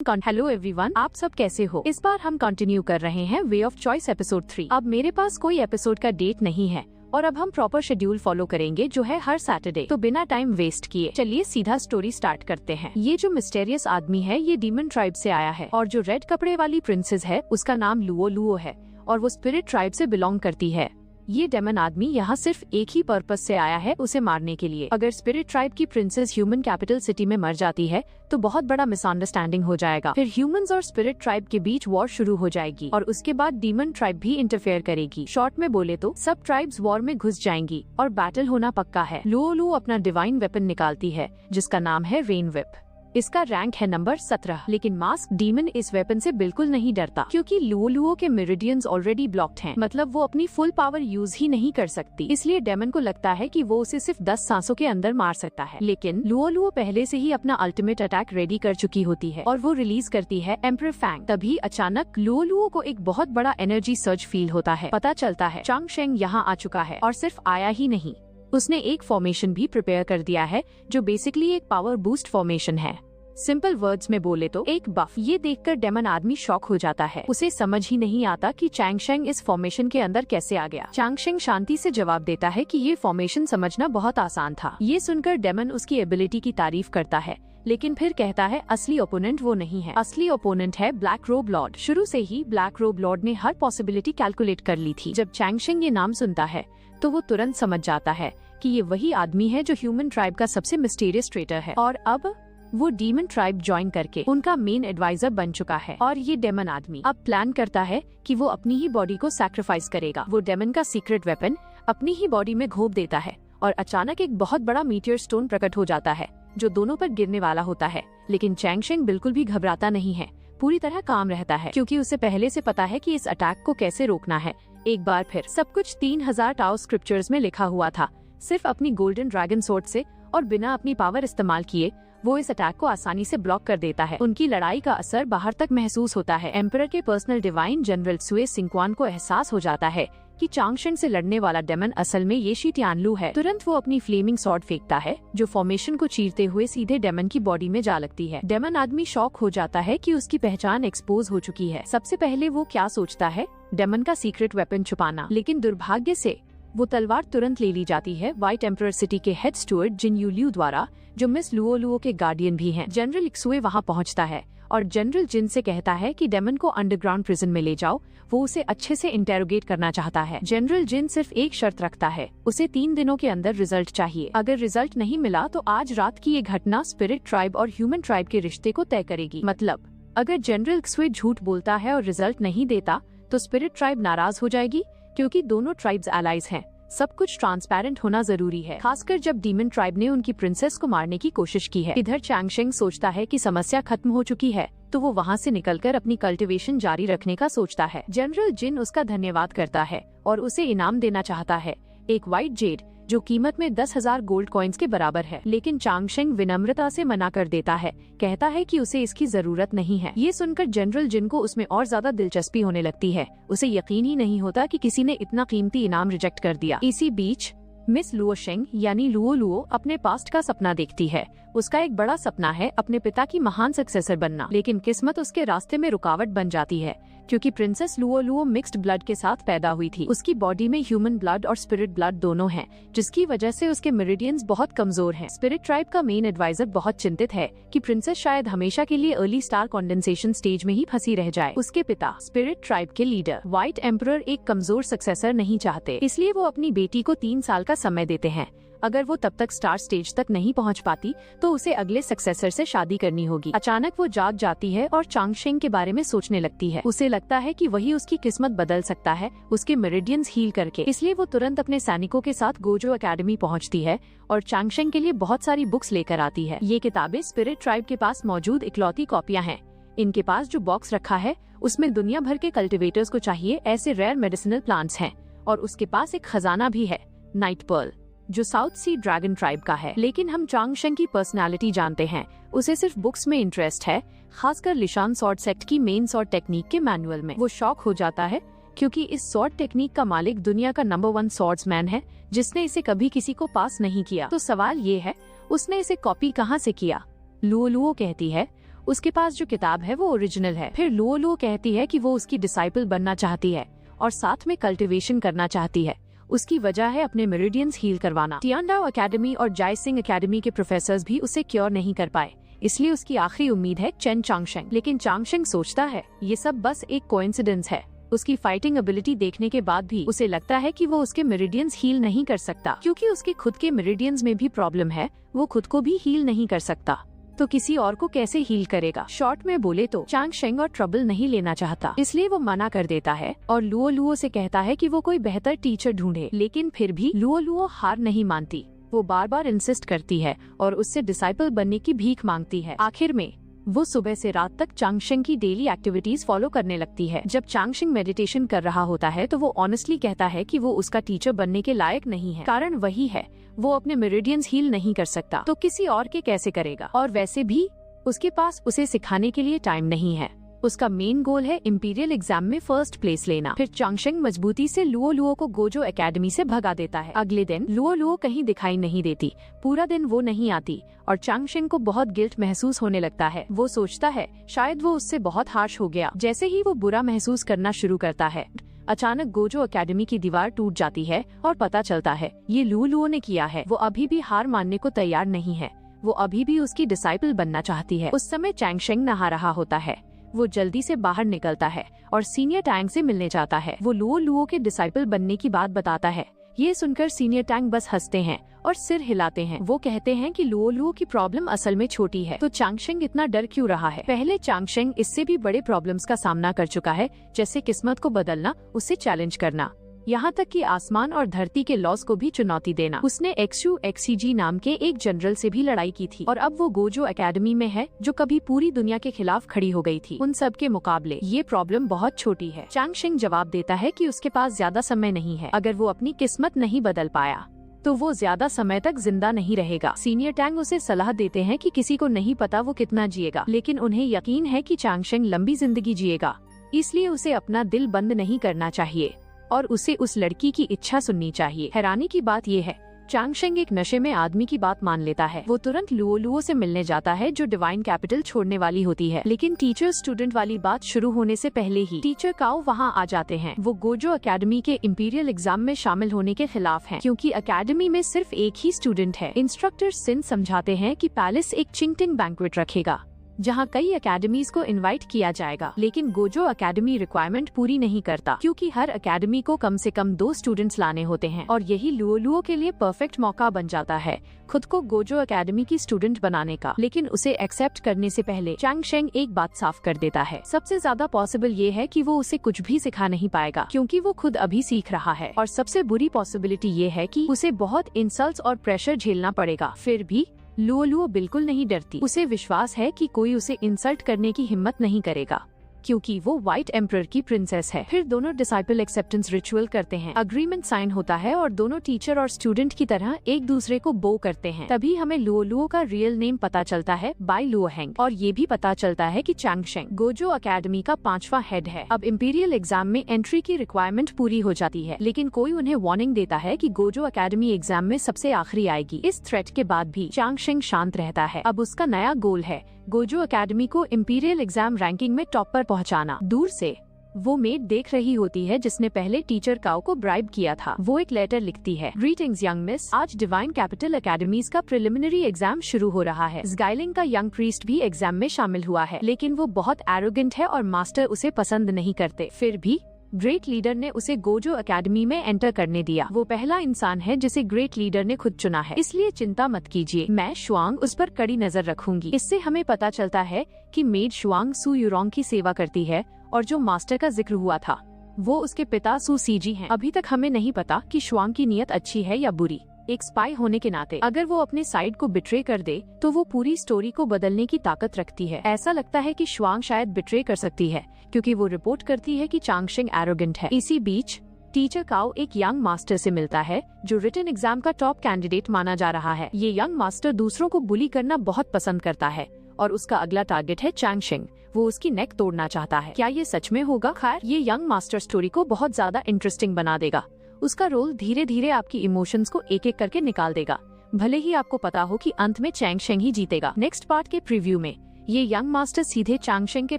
Hello everyone, आप सब कैसे हो। इस बार हम कंटिन्यू कर रहे हैं वे ऑफ चॉइस एपिसोड 3। अब मेरे पास कोई एपिसोड का डेट नहीं है और अब हम प्रॉपर शेड्यूल फॉलो करेंगे जो है हर सैटरडे। तो बिना टाइम वेस्ट किए चलिए सीधा स्टोरी स्टार्ट करते हैं। ये जो मिस्टेरियस आदमी है ये डीमन ट्राइब से आया है और जो रेड कपड़े वाली प्रिंसेस है उसका नाम लुओ लुओ है और वो स्पिरिट ट्राइब से बिलोंग करती है। ये डेमन आदमी यहाँ सिर्फ एक ही पर्पस से आया है, उसे मारने के लिए। अगर स्पिरिट ट्राइब की प्रिंसेस ह्यूमन कैपिटल सिटी में मर जाती है तो बहुत बड़ा मिसअंडरस्टैंडिंग हो जाएगा। फिर ह्यूमंस और स्पिरिट ट्राइब के बीच वॉर शुरू हो जाएगी और उसके बाद डीमन ट्राइब भी इंटरफेयर करेगी। शॉर्ट में बोले तो सब ट्राइब्स वॉर में घुस जाएंगी और बैटल होना पक्का है। लुओ लुओ अपना डिवाइन वेपन निकालती है जिसका नाम है रेन विप। इसका रैंक है नंबर 17, लेकिन मास्क डीमन इस वेपन से बिल्कुल नहीं डरता क्योंकि लुओ लुओ के मेरिडियंस ऑलरेडी ब्लॉक्ड हैं। मतलब वो अपनी फुल पावर यूज ही नहीं कर सकती। इसलिए डेमन को लगता है कि वो उसे सिर्फ 10 सांसों के अंदर मार सकता है। लेकिन लुओ लुओ पहले से ही अपना अल्टीमेट अटैक रेडी कर चुकी होती है और वो रिलीज करती है एम्परर फैंग। तभी अचानक लुओ लुओ को एक बहुत बड़ा एनर्जी सर्ज फील होता है। पता चलता है चांग शेंग यहाँ आ चुका है और सिर्फ आया ही नहीं, उसने एक फॉर्मेशन भी प्रिपेयर कर दिया है जो बेसिकली एक पावर बूस्ट फॉर्मेशन है। सिंपल वर्ड्स में बोले तो एक बफ। ये देखकर डेमन आदमी शॉक हो जाता है। उसे समझ ही नहीं आता कि चांग शेंग इस फॉर्मेशन के अंदर कैसे आ गया। चांग शेंग शांति से जवाब देता है कि ये फॉर्मेशन समझना बहुत आसान था। ये सुनकर डेमन उसकी एबिलिटी की तारीफ करता है, लेकिन फिर कहता है असली ओपोनेंट वो नहीं है। असली ओपोनेंट है ब्लैक रोब लॉर्ड। शुरू से ही ब्लैक रोब लॉर्ड ने हर पॉसिबिलिटी कैलकुलेट कर ली थी। जब चांग शेंग ये नाम सुनता है तो वो तुरंत समझ जाता है कि ये वही आदमी है जो ह्यूमन ट्राइब का सबसे मिस्टीरियस ट्रेटर है और अब वो डीमन ट्राइब ज्वाइन करके उनका मेन एडवाइजर बन चुका है। और ये डेमन आदमी अब प्लान करता है कि वो अपनी ही बॉडी को सैक्रिफाइस करेगा। वो डेमन का सीक्रेट वेपन अपनी ही बॉडी में घोप देता है और अचानक एक बहुत बड़ा मीटियर स्टोन प्रकट हो जाता है जो दोनों पर गिरने वाला होता है। लेकिन चांग शेंग बिल्कुल भी घबराता नहीं है, पूरी तरह काम रहता है क्योंकि उसे पहले से पता है कि इस अटैक को कैसे रोकना है। एक बार फिर सब कुछ 3000 टाओ स्क्रिप्चर्स में लिखा हुआ था। सिर्फ अपनी गोल्डन ड्रैगन सोर्ड से और बिना अपनी पावर इस्तेमाल किए वो इस अटैक को आसानी से ब्लॉक कर देता है। उनकी लड़ाई का असर बाहर तक महसूस होता है। एम्परर के पर्सनल डिवाइन जनरल सुए सिंक्वान को एहसास हो जाता है कि चांग शेंग से लड़ने वाला डेमन असल में ये शी तियानलू है। तुरंत वो अपनी फ्लेमिंग सॉर्ड फेंकता है जो फॉर्मेशन को चीरते हुए सीधे डेमन की बॉडी में जा लगती है। डेमन आदमी शॉक हो जाता है कि उसकी पहचान एक्सपोज हो चुकी है। सबसे पहले वो क्या सोचता है, डेमन का सीक्रेट वेपन छुपाना, लेकिन दुर्भाग्य से वो तलवार तुरंत ले ली जाती है व्हाइट एम्परर सिटी के हेड स्टुअर्ड जिन यूलियू द्वारा, जो मिस लुओ लुओ के गार्डियन भी हैं। जनरल इक्सुए वहाँ पहुँचता है और जनरल जिन से कहता है कि डेमन को अंडरग्राउंड प्रिजन में ले जाओ, वो उसे अच्छे से इंटेरोगेट करना चाहता है। जनरल जिन सिर्फ एक शर्त रखता है, उसे 3 दिनों के अंदर रिजल्ट चाहिए। अगर रिजल्ट नहीं मिला तो आज रात की ये घटना स्पिरिट ट्राइब और ह्यूमन ट्राइब के रिश्ते को तय करेगी। मतलब अगर जनरल इक्सुए झूठ बोलता है और रिजल्ट नहीं देता तो स्पिरिट ट्राइब नाराज हो जाएगी क्योंकि दोनों ट्राइब्स एलाइज हैं। सब कुछ ट्रांसपेरेंट होना जरूरी है, खासकर जब डीमन ट्राइब ने उनकी प्रिंसेस को मारने की कोशिश की है। इधर चांग शेंग सोचता है कि समस्या खत्म हो चुकी है तो वो वहाँ से निकलकर अपनी कल्टीवेशन जारी रखने का सोचता है। जनरल जिन उसका धन्यवाद करता है और उसे इनाम देना चाहता है, एक व्हाइट जेड जो कीमत में 10,000 गोल्ड कॉइन्स के बराबर है। लेकिन चांग शेंग विनम्रता से मना कर देता है, कहता है कि उसे इसकी जरूरत नहीं है। ये सुनकर जनरल जिन को उसमें और ज्यादा दिलचस्पी होने लगती है। उसे यकीन ही नहीं होता कि किसी ने इतना कीमती इनाम रिजेक्ट कर दिया। इसी बीच मिस लुओ शेंग यानी लुओ लुओ अपने पास्ट का सपना देखती है। उसका एक बड़ा सपना है अपने पिता की महान सक्सेसर बनना, लेकिन किस्मत उसके रास्ते में रुकावट बन जाती है क्योंकि princess Luo Luo mixed blood के साथ पैदा हुई थी। उसकी बॉडी में ह्यूमन ब्लड और स्पिरिट ब्लड दोनों हैं, जिसकी वजह से उसके मेरिडियंस बहुत कमजोर हैं। स्पिरिट ट्राइब का मेन एडवाइजर बहुत चिंतित है कि प्रिंसेस शायद हमेशा के लिए अर्ली स्टार कंडेंसेशन स्टेज में ही फंसी रह जाए। उसके पिता स्पिरिट ट्राइब के लीडर व्हाइट एम्परर एक कमजोर सक्सेसर नहीं चाहते, इसलिए वो अपनी बेटी को 3 साल का समय देते हैं। अगर वो तब तक स्टार स्टेज तक नहीं पहुंच पाती तो उसे अगले सक्सेसर से शादी करनी होगी। अचानक वो जाग जाती है और चांग शेंग के बारे में सोचने लगती है। उसे लगता है कि वही उसकी किस्मत बदल सकता है, उसके मेरिडियंस हील करके। इसलिए वो तुरंत अपने सैनिकों के साथ गोजो एकेडमी पहुंचती है और चांग शेंग के लिए बहुत सारी बुक्स लेकर आती है। ये किताबें स्पिरिट ट्राइब के पास मौजूद इकलौती कॉपियाँ हैं। इनके पास जो बॉक्स रखा है उसमें दुनिया भर के कल्टिवेटर्स को चाहिए ऐसे रेयर मेडिसिनल प्लांट्स हैं और उसके पास एक खजाना भी है, नाइट पर्ल, जो साउथ सी ड्रैगन ट्राइब का है। लेकिन हम चांग शेंग की पर्सनालिटी जानते हैं, उसे सिर्फ बुक्स में इंटरेस्ट है, खासकर लिशान सॉर्ड सेक्ट की मेन सॉर्ड टेक्निक के मैनुअल में। वो शॉक हो जाता है क्योंकि इस सॉर्ड टेक्निक का मालिक दुनिया का नंबर 1 सॉर्ड्समैन है जिसने इसे कभी किसी को पास नहीं किया। तो सवाल ये है, उसने इसे कॉपी कहाँ से किया? लुओ लुओ कहती है उसके पास जो किताब है वो ओरिजिनल है। फिर लुओ लुओ कहती है कि वो उसकी डिसाइपल बनना चाहती है और साथ में कल्टिवेशन करना चाहती है। उसकी वजह है अपने मेरिडियंस हील करवाना। टियानडाओ एकेडमी और जायसिंग एकेडमी के प्रोफेसर्स भी उसे क्योर नहीं कर पाए, इसलिए उसकी आखिरी उम्मीद है चेन चांगशेंग। लेकिन चांगशेंग सोचता है ये सब बस एक कोइंसिडेंस है। उसकी फाइटिंग एबिलिटी देखने के बाद भी उसे लगता है कि वो उसके मेरिडियंस हील नहीं कर सकता, क्योंकि उसके खुद के मेरिडियंस में भी प्रॉब्लम है। वो खुद को भी हील नहीं कर सकता तो किसी और को कैसे हील करेगा। शॉर्ट में बोले तो चांगशेंग और ट्रबल नहीं लेना चाहता, इसलिए वो मना कर देता है और लुओ लुओ से कहता है कि वो कोई बेहतर टीचर ढूंढे। लेकिन फिर भी लुओ लुओ हार नहीं मानती। वो बार बार इंसिस्ट करती है और उससे डिसाइपल बनने की भीख मांगती है। आखिर में वो सुबह से रात तक चांगशेंग की डेली एक्टिविटीज फॉलो करने लगती है। जब चांगशेंग मेडिटेशन कर रहा होता है तो वो ऑनेस्टली कहता है कि वो उसका टीचर बनने के लायक नहीं है। कारण वही है, वो अपने मेरिडियंस हील नहीं कर सकता तो किसी और के कैसे करेगा। और वैसे भी उसके पास उसे सिखाने के लिए टाइम नहीं है। उसका मेन गोल है इंपीरियल एग्जाम में फर्स्ट प्लेस लेना। फिर चांगशेंग मजबूती से लुओ लुओ को गोजो एकेडमी से भगा देता है। अगले दिन लुओ लुओ कहीं दिखाई नहीं देती। पूरा दिन वो नहीं आती और चांगशेंग को बहुत गिल्ट महसूस होने लगता है। वो सोचता है शायद वो उससे बहुत हार्श हो गया। जैसे ही वो बुरा महसूस करना शुरू करता है, अचानक गोजो एकेडमी की दीवार टूट जाती है और पता चलता है ये लुओ लुओ ने किया है। वो अभी भी हार मानने को तैयार नहीं है। वो अभी भी उसकी डिसाइपल बनना चाहती है। उस समय चांगशेंग नहा रहा होता है। वो जल्दी से बाहर निकलता है और सीनियर टैंग से मिलने जाता है। वो लुओ लुओ के डिसाइपल बनने की बात बताता है। ये सुनकर सीनियर टैंग बस हंसते हैं और सिर हिलाते हैं। वो कहते हैं कि लुओ लुओ की प्रॉब्लम असल में छोटी है, तो चांगशेंग इतना डर क्यों रहा है। पहले चांगशेंग इससे भी बड़े प्रॉब्लम्स का सामना कर चुका है, जैसे किस्मत को बदलना, उसे चैलेंज करना, यहाँ तक कि आसमान और धरती के लॉस को भी चुनौती देना। उसने एक्सयू एक्सीजी नाम के एक जनरल से भी लड़ाई की थी और अब वो गोजो एकेडमी में है जो कभी पूरी दुनिया के खिलाफ खड़ी हो गई थी। उन सब के मुकाबले ये प्रॉब्लम बहुत छोटी है। चांगशेंग जवाब देता है कि उसके पास ज्यादा समय नहीं है। अगर वो अपनी किस्मत नहीं बदल पाया तो वो ज्यादा समय तक जिंदा नहीं रहेगा। सीनियर टैंग उसे सलाह देते हैं कि किसी को नहीं पता वो कितना जिएगा, लेकिन उन्हें यकीन है कि चांगशेंग लंबी जिंदगी जिएगा, इसलिए उसे अपना दिल बंद नहीं करना चाहिए और उसे उस लड़की की इच्छा सुननी चाहिए। हैरानी की बात ये है, चांगशेंग एक नशे में आदमी की बात मान लेता है। वो तुरंत लुओ लुओ से मिलने जाता है जो डिवाइन कैपिटल छोड़ने वाली होती है। लेकिन टीचर स्टूडेंट वाली बात शुरू होने से पहले ही टीचर काओ वहाँ आ जाते हैं। वो गोजो एकेडमी के इंपीरियल एग्जाम में शामिल होने के खिलाफ हैं, क्योंकि एकेडमी में सिर्फ एक ही स्टूडेंट है। इंस्ट्रक्टर सिन समझाते हैं कि पैलेस एक चिंगटिंग बैंक्वेट रखेगा जहाँ कई एकेडमीज को इनवाइट किया जाएगा, लेकिन गोजो एकेडमी रिक्वायरमेंट पूरी नहीं करता, क्योंकि हर एकेडमी को कम से कम 2 स्टूडेंट्स लाने होते हैं। और यही लुओ लुओ के लिए परफेक्ट मौका बन जाता है खुद को गोजो एकेडमी की स्टूडेंट बनाने का। लेकिन उसे एक्सेप्ट करने से पहले चांगशेंग एक बात साफ कर देता है। सबसे ज्यादा पॉसिबल ये है कि वो उसे कुछ भी सिखा नहीं पाएगा, क्योंकि वो खुद अभी सीख रहा है। और सबसे बुरी पॉसिबिलिटी ये है कि उसे बहुत इंसल्ट्स और प्रेशर झेलना पड़ेगा। फिर भी लुओ लुओ बिल्कुल नहीं डरती। उसे विश्वास है कि कोई उसे इंसल्ट करने की हिम्मत नहीं करेगा, क्योंकि वो व्हाइट एम्परर की प्रिंसेस है। फिर दोनों डिसाइपल एक्सेप्टेंस रिचुअल करते हैं। अग्रीमेंट साइन होता है और दोनों टीचर और स्टूडेंट की तरह एक दूसरे को बो करते हैं। तभी हमें लुओ लुओ का रियल नेम पता चलता है, बाई लुओहेंग। और ये भी पता चलता है कि चांगशेंग गोजो एकेडमी का 5वां हेड है। अब इंपीरियल एग्जाम में एंट्री की रिक्वायरमेंट पूरी हो जाती है, लेकिन कोई उन्हें वार्निंग देता है कि गोजो एकेडमी एग्जाम में सबसे आखिरी आएगी। इस थ्रेट के बाद भी चांगशेंग शांत रहता है। अब उसका नया गोल है गोजो एकेडमी को इंपीरियल एग्जाम रैंकिंग में टॉप पर पहुंचाना। दूर से वो मेड देख रही होती है जिसने पहले टीचर काओ को ब्राइब किया था। वो एक लेटर लिखती है, ग्रीटिंग्स यंग मिस, आज डिवाइन कैपिटल एकेडमीज का प्रिलिमिनरी एग्जाम शुरू हो रहा है। स्गाइलिंग का यंग प्रीस्ट भी एग्जाम में शामिल हुआ है, लेकिन वो बहुत एरोगेंट है और मास्टर उसे पसंद नहीं करते। फिर भी ग्रेट लीडर ने उसे गोजो एकेडमी में एंटर करने दिया। वो पहला इंसान है जिसे ग्रेट लीडर ने खुद चुना है, इसलिए चिंता मत कीजिए, मैं शुआंग उस पर कड़ी नजर रखूंगी। इससे हमें पता चलता है कि मेड शुआंग सू यूरोंग की सेवा करती है और जो मास्टर का जिक्र हुआ था वो उसके पिता सू सीजी हैं। अभी तक हमें नहीं पता कि शुआंग की नीयत अच्छी है या बुरी। एक स्पाई होने के नाते अगर वो अपने साइड को बिट्रे कर दे तो वो पूरी स्टोरी को बदलने की ताकत रखती है। ऐसा लगता है कि शुआंग शायद बिट्रे कर सकती है, क्योंकि वो रिपोर्ट करती है कि चांगशेंग एरोगेंट है। इसी बीच टीचर काओ एक यंग मास्टर से मिलता है जो रिटन एग्जाम का टॉप कैंडिडेट माना जा रहा है। ये यंग मास्टर दूसरों को बुली करना बहुत पसंद करता है और उसका अगला टारगेट है चांगशेंग। वो उसकी नेक तोड़ना चाहता है। क्या ये सच में होगा? खैर, ये यंग मास्टर स्टोरी को बहुत ज्यादा इंटरेस्टिंग बना देगा। उसका रोल धीरे धीरे आपकी इमोशंस को एक एक करके निकाल देगा, भले ही आपको पता हो कि अंत में चांगशेंग ही जीतेगा। नेक्स्ट पार्ट के प्रीव्यू में ये यंग मास्टर सीधे चांगशेंग के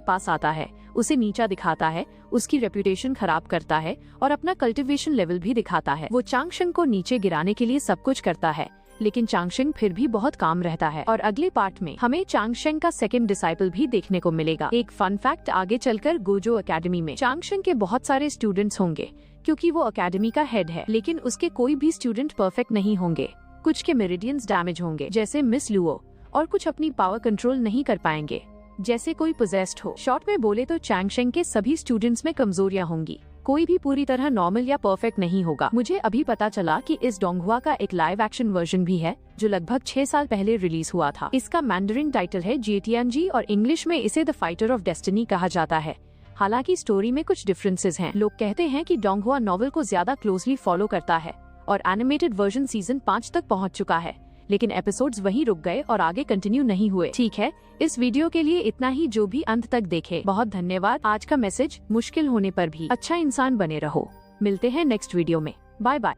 पास आता है, उसे नीचा दिखाता है, उसकी रेपुटेशन खराब करता है और अपना कल्टीवेशन लेवल भी दिखाता है। वो चांगशेंग को नीचे गिराने के लिए सब कुछ करता है, लेकिन चांगशेंग फिर भी बहुत काम रहता है। और अगले पार्ट में हमें चांगशेंग का सेकंड डिसाइपल भी देखने को मिलेगा। एक फन फैक्ट, आगे चलकर गोजो एकेडमी में चांगशेंग के बहुत सारे स्टूडेंट्स होंगे, क्योंकि वो एकेडमी का हेड है। लेकिन उसके कोई भी स्टूडेंट परफेक्ट नहीं होंगे, कुछ के मेरिडियंस डैमेज होंगे जैसे मिस लुओ, और कुछ अपनी पावर कंट्रोल नहीं कर पाएंगे जैसे कोई पोजेस्ड हो। शॉर्ट में बोले तो चांगशेंग के सभी स्टूडेंट्स में कमजोरियां होंगी, कोई भी पूरी तरह नॉर्मल या परफेक्ट नहीं होगा। मुझे अभी पता चला कि इस डोंगहुआ का एक लाइव एक्शन वर्जन भी है जो लगभग 6 साल पहले रिलीज हुआ था। इसका मैंडरिन टाइटल है JTNG और इंग्लिश में इसे द फाइटर ऑफ डेस्टिनी कहा जाता है। हालांकि स्टोरी में कुछ डिफरेंसेस हैं। लोग कहते हैं कि डोंगहुआ नॉवेल को ज्यादा क्लोजली फॉलो करता है और एनिमेटेड वर्जन सीजन 5 तक पहुंच चुका है, लेकिन एपिसोड्स वहीं रुक गए और आगे कंटिन्यू नहीं हुए। ठीक है, इस वीडियो के लिए इतना ही। जो भी अंत तक देखे बहुत धन्यवाद। आज का मैसेज, मुश्किल होने पर भी अच्छा इंसान बने रहो। मिलते हैं नेक्स्ट वीडियो में। Bye bye.